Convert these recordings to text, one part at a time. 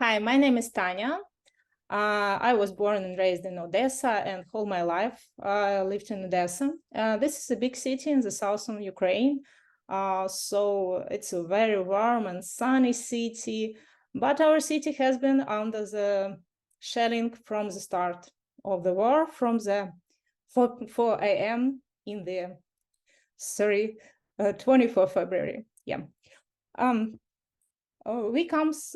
Hi, my name is Tanya. I was born and raised in Odessa, and all my life I lived in Odessa. This is a big city in the southern Ukraine, so it's a very warm and sunny city. But our city has been under the shelling from the start of the war, from the 4 a.m. in the 24 February. Yeah. We comes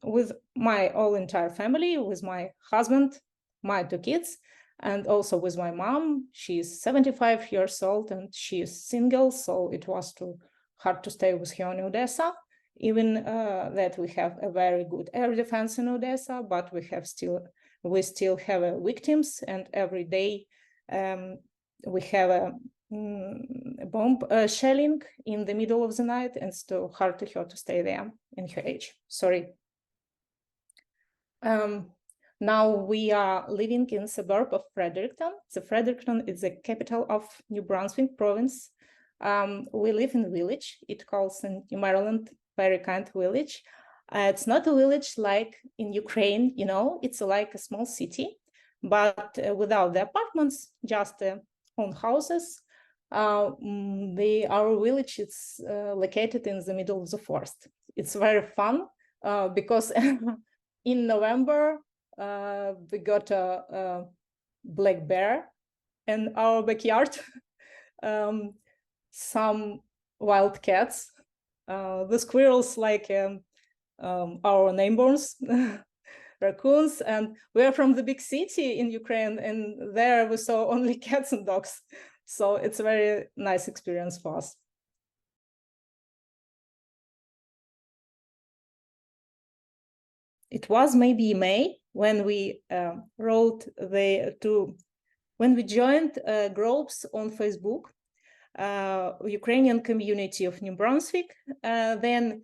with my whole entire family, with my husband, my 2 kids, and also with my mom. She's 75 years old and she is single, so it was too hard to stay with her in Odessa. Even that we have a very good air defense in Odessa, but we still have victims, and every day we have a bomb shelling in the middle of the night, and it's too hard to her to stay there in her age. Sorry. Now we are living in suburb of Fredericton. So Fredericton is the capital of New Brunswick province. We live in a village. It calls in Maryland very kind village. It's not a village like in Ukraine, you know, it's like a small city, but without the apartments, just own houses. Our village is located in the middle of the forest. It's very fun because in November we got a black bear in our backyard, some wild cats, the squirrels like our neighbors, raccoons, and we're from the big city in Ukraine, and there we saw only cats and dogs. So it's a very nice experience for us. It was maybe May when we when we joined groups on Facebook, Ukrainian community of New Brunswick. Then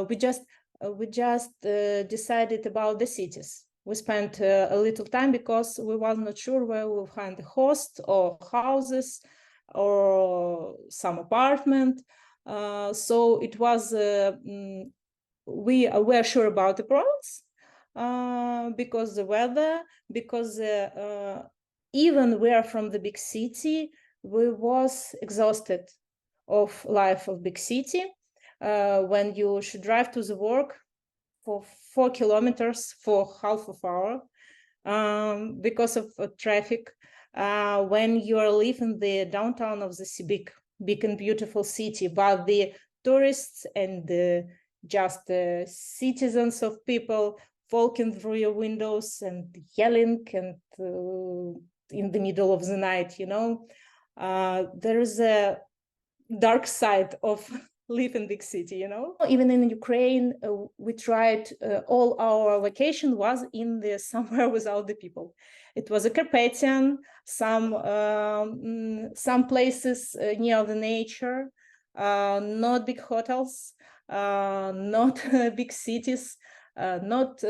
we just decided about the cities. We spent a little time because we was not sure where we'll find a host or houses or some apartment. So it was, we were sure about the province because the weather, because even we are from the big city, we was exhausted of life of big city. When you should drive to the work for 4 kilometers for half of hour because of traffic. When you are living the downtown of the big and beautiful city, but the tourists and just citizens of people walking through your windows and yelling and in the middle of the night, you know, there is a dark side of live in big city, you know. Even in Ukraine, we tried, all our vacation was in the somewhere without the people. It was a Carpathian, some places near the nature, not big hotels, not big cities, not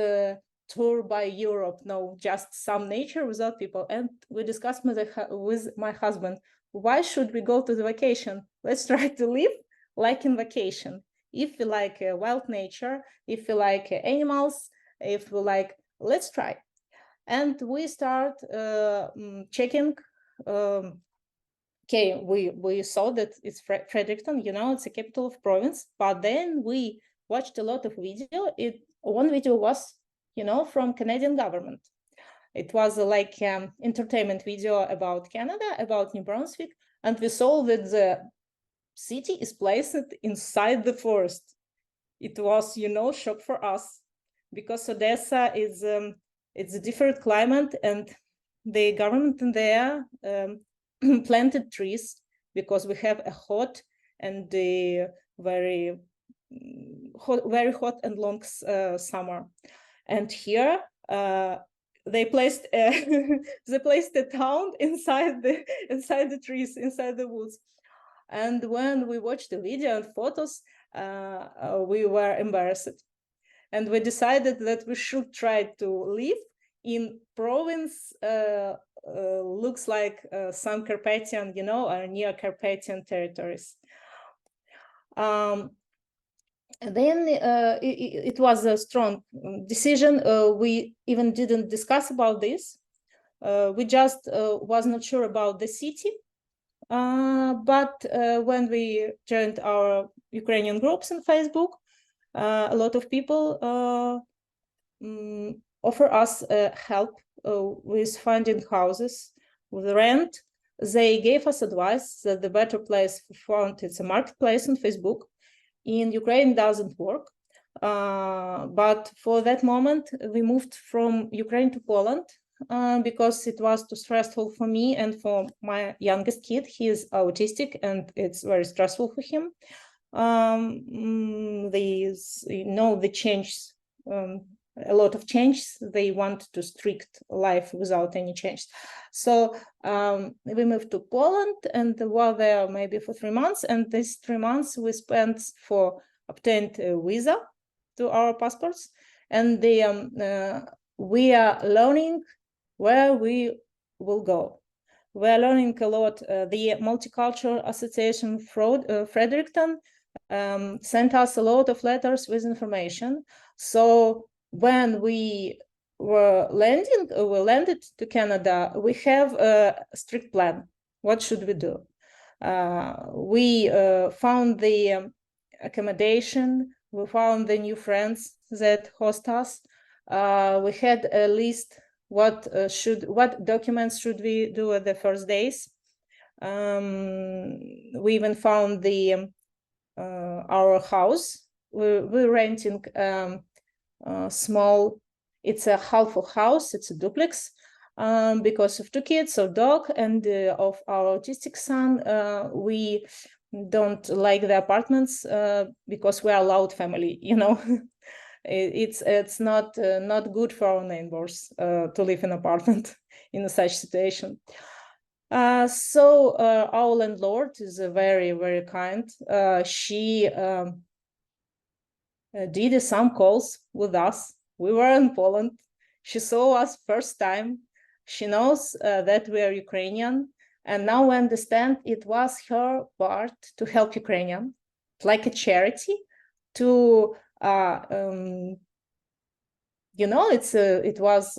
tour by Europe, no, just some nature without people. And we discussed with my husband, why should we go to the vacation? Let's try to live like in vacation. If we like wild nature, if we like animals, if we like, let's try. And we start checking. Okay, we saw that it's Fredericton, you know, it's a capital of province, but then we watched a lot of video. One video was, you know, from Canadian government. It was like entertainment video about Canada, about New Brunswick, and we saw that the city is placed inside the forest. It was, you know, shock for us because Odessa is it's a different climate, and the government in there planted trees because we have a hot and very hot and long summer. And here they placed a town inside the trees, inside the woods. And when we watched the video and photos, we were embarrassed. And we decided that we should try to live in province looks like some Carpathian, or near Carpathian territories. Then it was a strong decision. We even didn't discuss about this. We just was not sure about the city. But when we joined our Ukrainian groups on Facebook, a lot of people offer us help with finding houses, with rent. They gave us advice that the better place for found it's a marketplace on Facebook. In Ukraine doesn't work. But for that moment, we moved from Ukraine to Poland because it was too stressful for me and for my youngest kid. He is autistic and it's very stressful for him. The changes, a lot of changes. They want to strict life without any change. So we moved to Poland and were there maybe for 3 months. And these 3 months we spent for obtained a visa to our passports. And we are learning where we will go. We are learning a lot. The Multicultural Association Fredericton sent us a lot of letters with information. So when we landed to Canada, we have a strict plan. What should we do? We found the accommodation. We found the new friends that host us. We had a list. What documents should we do at the first days? We even found our house. We're renting small. It's a half a house. It's a duplex because of 2 kids, a dog, and of our autistic son. We don't like the apartments because we are a loud family. It's not good for our neighbors to live in an apartment in such situation. So our landlord is very, very kind. She did some calls with us. We were in Poland. She saw us first time. She knows that we are Ukrainian. And now we understand it was her part to help Ukrainian, like a charity to it was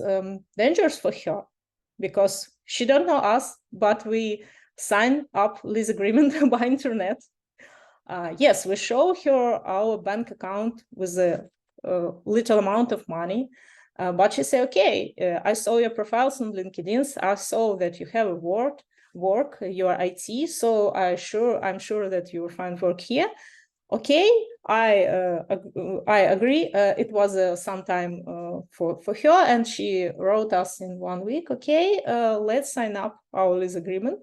dangerous for her because she don't know us, but we signed up lease agreement by internet. Yes, we show her our bank account with a little amount of money, but she said, okay, I saw your profiles on LinkedIn. I saw that you have a work, you are IT, so I'm sure that you will find work here. Okay, I agree. It was some time for her, and she wrote us in 1 week. Okay, let's sign up our lease agreement,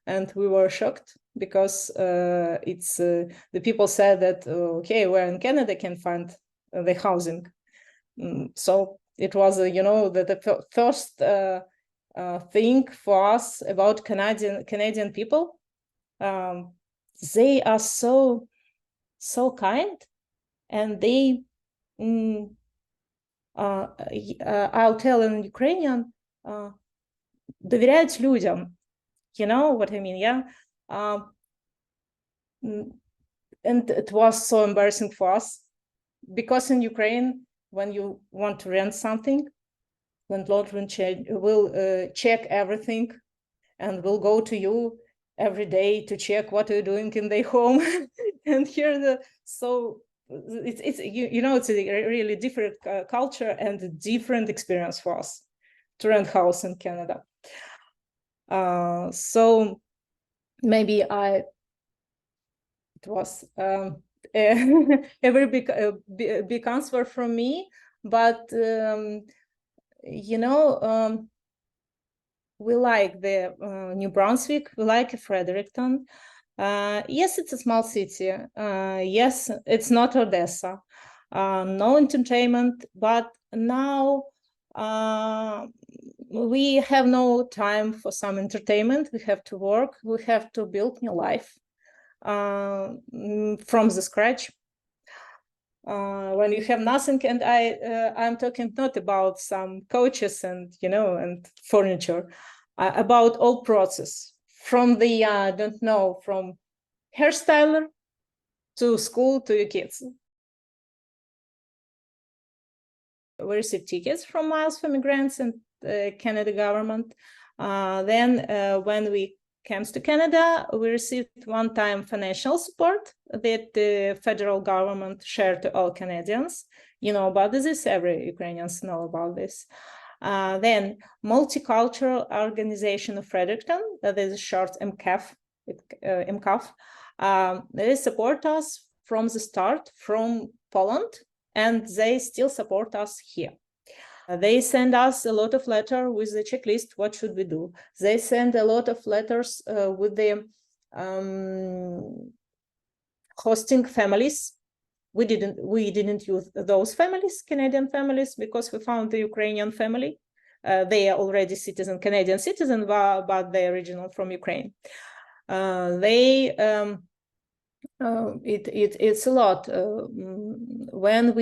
and we were shocked because it's the people said that okay, we're in Canada, can find the housing. So it was the first thing for us about Canadian people. They are so kind, and they I'll tell in Ukrainian, доверяют людям. You know what I mean? Yeah. And it was so embarrassing for us because in Ukraine, when you want to rent something, landlord will check everything and will go to you every day to check what you're doing in their home. And here it's it's a really different culture and a different experience for us to rent house in Canada. So maybe it was a very big answer from me, but we like the New Brunswick, we like Fredericton. Yes, it's a small city. Yes, it's not Odessa. No entertainment, but now we have no time for some entertainment. We have to work. We have to build new life from the scratch. When you have nothing, and I'm talking not about some couches and and furniture. about all process, from the, don't know, from hairstyler to school to your kids. We received tickets from Miles for Migrants and Canada government. Then when we came to Canada, we received one-time financial support that the federal government shared to all Canadians. You know about this, every Ukrainians know about this. Then Multicultural Organization of Fredericton, that is short MCAF, they support us from the start from Poland, and they still support us here. They send us a lot of letters with the checklist, what should we do? They send a lot of letters with the hosting families. We didn't use those families, Canadian families, because we found the Ukrainian family. They are already Canadian citizen, but they are original from Ukraine. It's a lot. When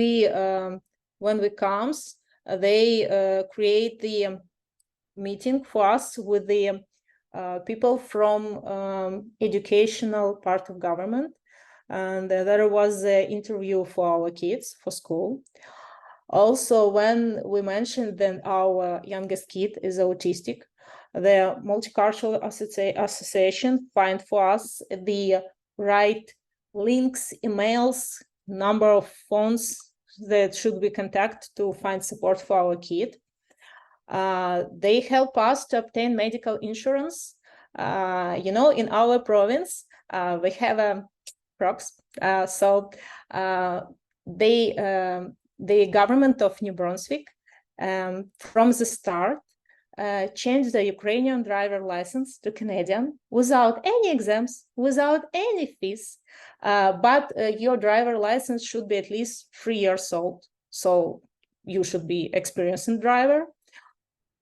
we comes, they create the meeting for us with the people from educational part of government, and there was an interview for our kids for school. Also, when we mentioned that our youngest kid is autistic, the Multicultural Association find for us the right links, emails, number of phones that should we contact to find support for our kid. They help us to obtain medical insurance. You know, in our province, we have a props. The government of New Brunswick, from the start, changed the Ukrainian driver license to Canadian without any exams, without any fees. But your driver license should be at least 3 years old. So you should be experienced driver.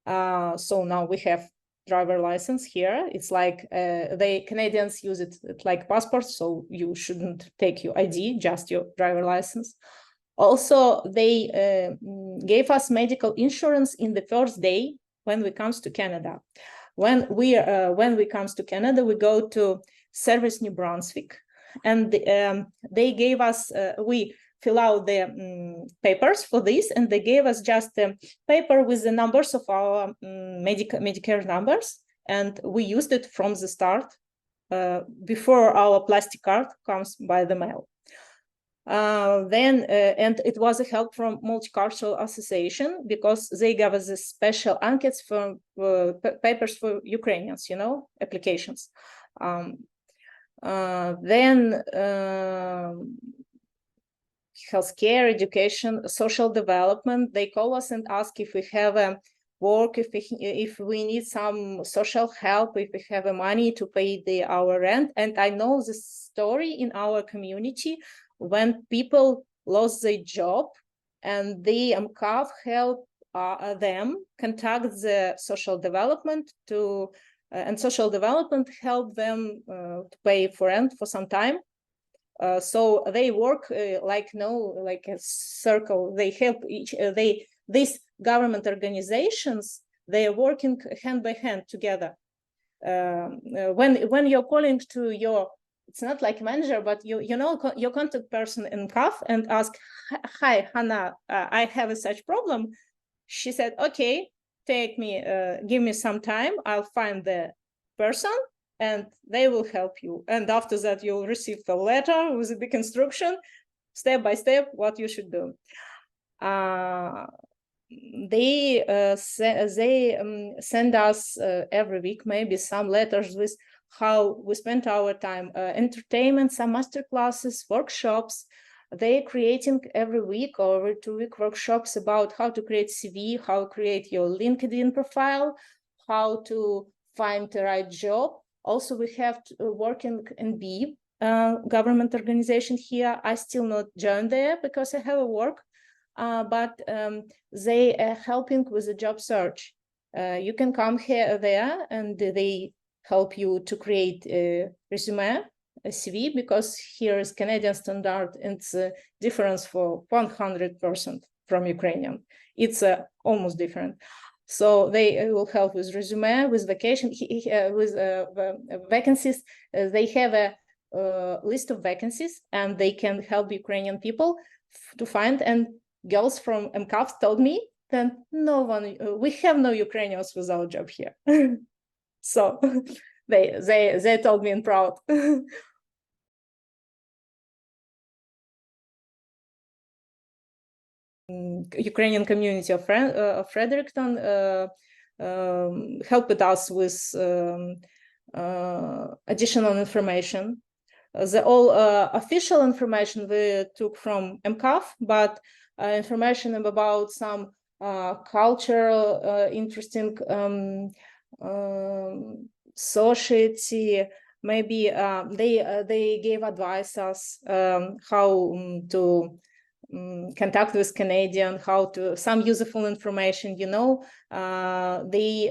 So now we have driver license here. It's like the Canadians use it like passport, so you shouldn't take your ID, just your driver license. Also, they gave us medical insurance in the first day when we comes to Canada. When we comes to Canada, we go to Service New Brunswick, and they gave us, we fill out the papers for this, and they gave us just a paper with the numbers of our Medicare numbers, and we used it from the start before our plastic card comes by the mail. And it was a help from Multicultural Association, because they gave us a special anketes for papers for Ukrainians, you know, applications. Healthcare, education, social development, they call us and ask if we have a work, if we need some social help, if we have money to pay our rent. And I know this story in our community when people lost their job, and the MCAF help them contact the social development to, and social development help them to pay for rent for some time. So they work like a circle. They help these government organizations, they are working hand by hand together. When you're calling to your, it's not like manager, but you know your contact person in CAF and ask, hi, Hannah, I have such problem. She said, okay, give me some time. I'll find the person and they will help you. And after that, you'll receive a letter with a big instruction, step by step, what you should do. They send us every week maybe some letters with how we spent our time, entertainment, some master classes, workshops. They're creating every week or every 2 week workshops about how to create CV, how to create your LinkedIn profile, how to find the right job. Also, we have working in B government organization here. I still not joined there because I have a work, but they are helping with the job search. You can come there and they help you to create a resume, a CV, because here is Canadian standard and it's a difference for 100% from Ukrainian. It's almost different. So they will help with resume, with vacation, with vacancies. They have a list of vacancies, and they can help Ukrainian people to find. And girls from MCAF told me that no one, we have no Ukrainians without job here. So they told me in proud. Ukrainian community of Fredericton helped us with additional information. The all official information we took from MCAF, but information about some cultural interesting society, maybe they gave advice us how to contact with Canadian, how to, some useful information, you know. They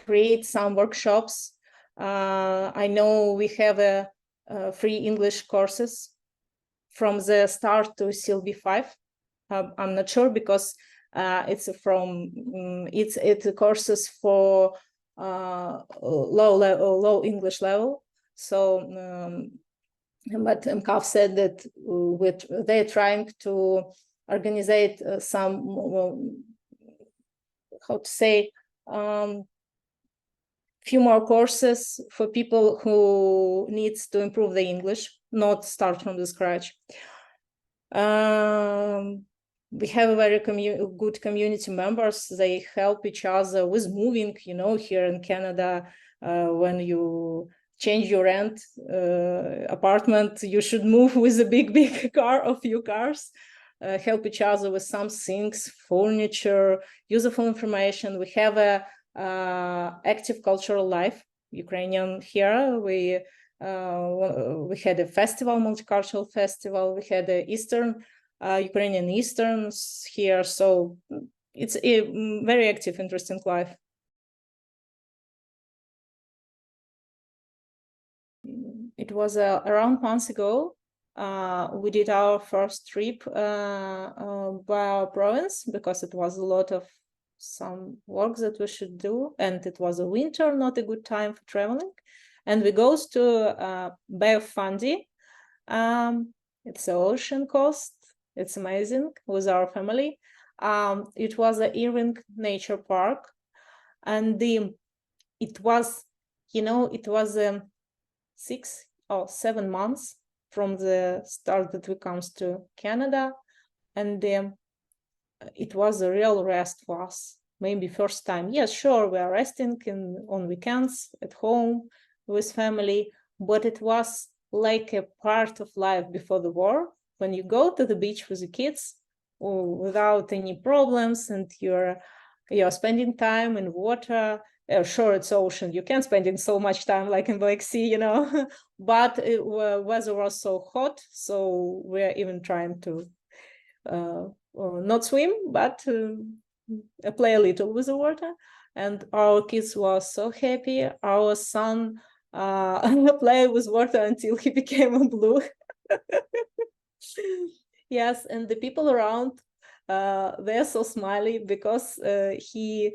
create some workshops. I know we have free English courses from the start to CLB5. I'm not sure because it's from it's courses for low English level. So but MCAF said that they're trying to organize some how to say few more courses for people who needs to improve the English, not start from the scratch. We have very good community members. They help each other with moving, you know, here in Canada, when you change your rent apartment, you should move with a big car or few cars. Help each other with some things, furniture, useful information. We have a active cultural life, Ukrainian here. We had a festival, multicultural festival. We had a Ukrainian Easterns here. So it's a very active, interesting life. It was around months ago. We did our first trip by our province because it was a lot of some work that we should do, and it was a winter, not a good time for traveling. And we goes to Bay of Fundy. It's the ocean coast. It's amazing with our family. It was a Irving Nature Park, and it was, you know, it was 6 or 7 months from the start that we comes to Canada, and it was a real rest for us. Maybe first time. Yes, sure, we are resting on weekends at home with family, but it was like a part of life before the war. When you go to the beach with the kids without any problems, and you're spending time in water. Sure, it's ocean. You can't spend in so much time like in Black Sea, you know. But weather was so hot, so we're even trying to not swim, but play a little with the water. And our kids were so happy. Our son played with water until he became blue. Yes, and the people around, they're so smiley because he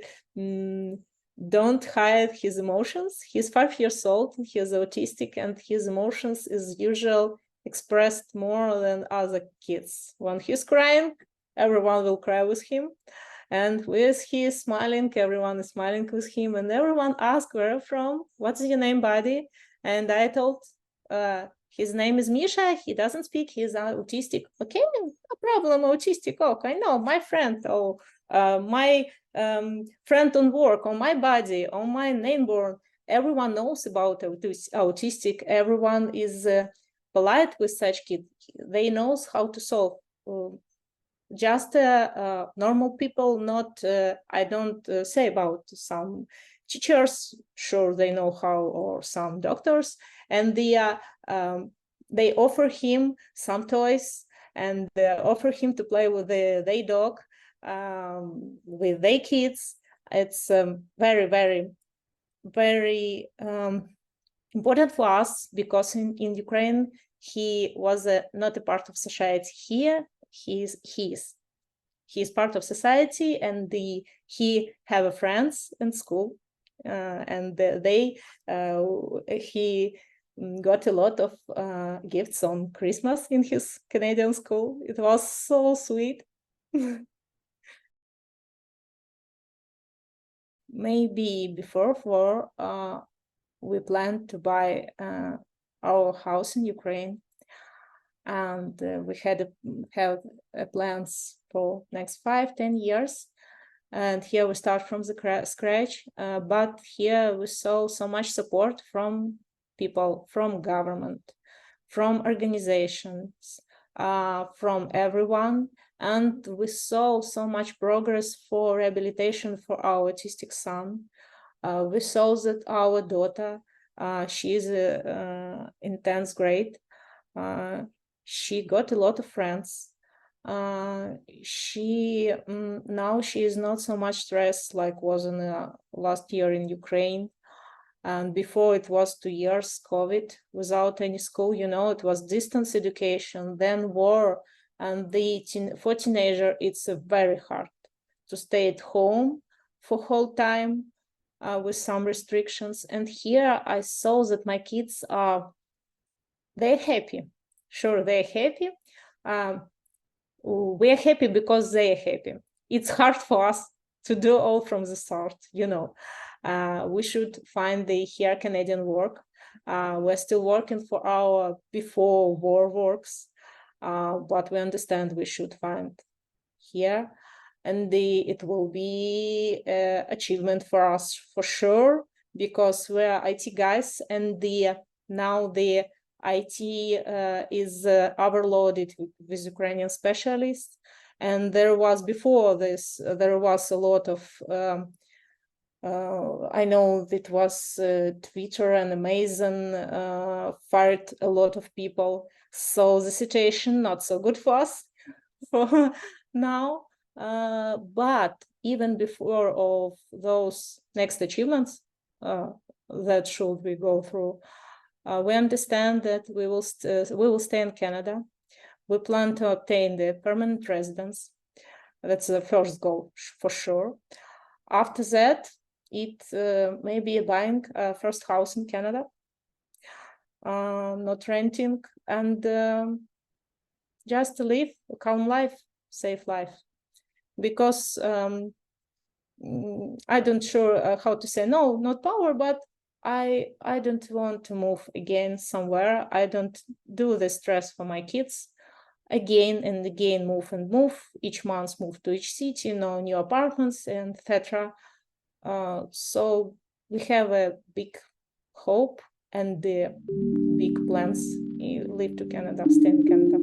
don't hide his emotions. He's 5 years old, and he's autistic, and his emotions is usually expressed more than other kids. When he's crying, everyone will cry with him. And with his smiling, everyone is smiling with him. And everyone asks, where are you from? What's your name, buddy? And I told, his name is Misha. He doesn't speak. He's autistic. Okay, no problem, autistic. Oh, I know, my friend. Oh, my friend on work, on my buddy, on my neighbor. Everyone knows about autistic. Everyone is polite with such kids. They knows how to solve. Just normal people, not, I don't say about some teachers, sure they know how, or some doctors, and they offer him some toys, and offer him to play with their dog, with their kids. It's very, very, very important for us, because in Ukraine, he was not a part of society. Here, he he's part of society, and he have friends in school, and he got a lot of gifts on Christmas in his Canadian school. It was so sweet. Maybe before war, we planned to buy our house in Ukraine, and we have plans for next 5-10 years. And here we start from the scratch, but here we saw so much support from people, from government, from organizations, from everyone. And we saw so much progress for rehabilitation for our autistic son. We saw that our daughter, she is in 10th grade. She got a lot of friends. She now she is not so much stressed like was in last year in Ukraine. And before it was 2 years COVID without any school, it was distance education, then war. And for teenager, it's very hard to stay at home for whole time with some restrictions. And here I saw that my kids they're happy. Sure, they're happy. We're happy because they're happy. It's hard for us to do all from the start, we should find the here Canadian work. We're still working for our before war works, but we understand we should find here, and it will be achievement for us for sure, because we're IT guys, and now the IT is overloaded with Ukrainian specialists. And there was before this, there was a lot of I know it was Twitter and Amazon fired a lot of people. So the situation not so good for us for now. But even before of those next achievements that should we go through, we understand that we will stay in Canada. We plan to obtain the permanent residence. That's the first goal for sure. After that, it may be buying a first house in Canada, not renting, and just to live a calm life, safe life. Because I don't sure how to say no, not power, but I don't want to move again somewhere. I don't do the stress for my kids. Again and again, move and move. Each month, move to each city, new apartments, and etc. So we have a big hope and the big plans. Live to Canada, stay in Canada.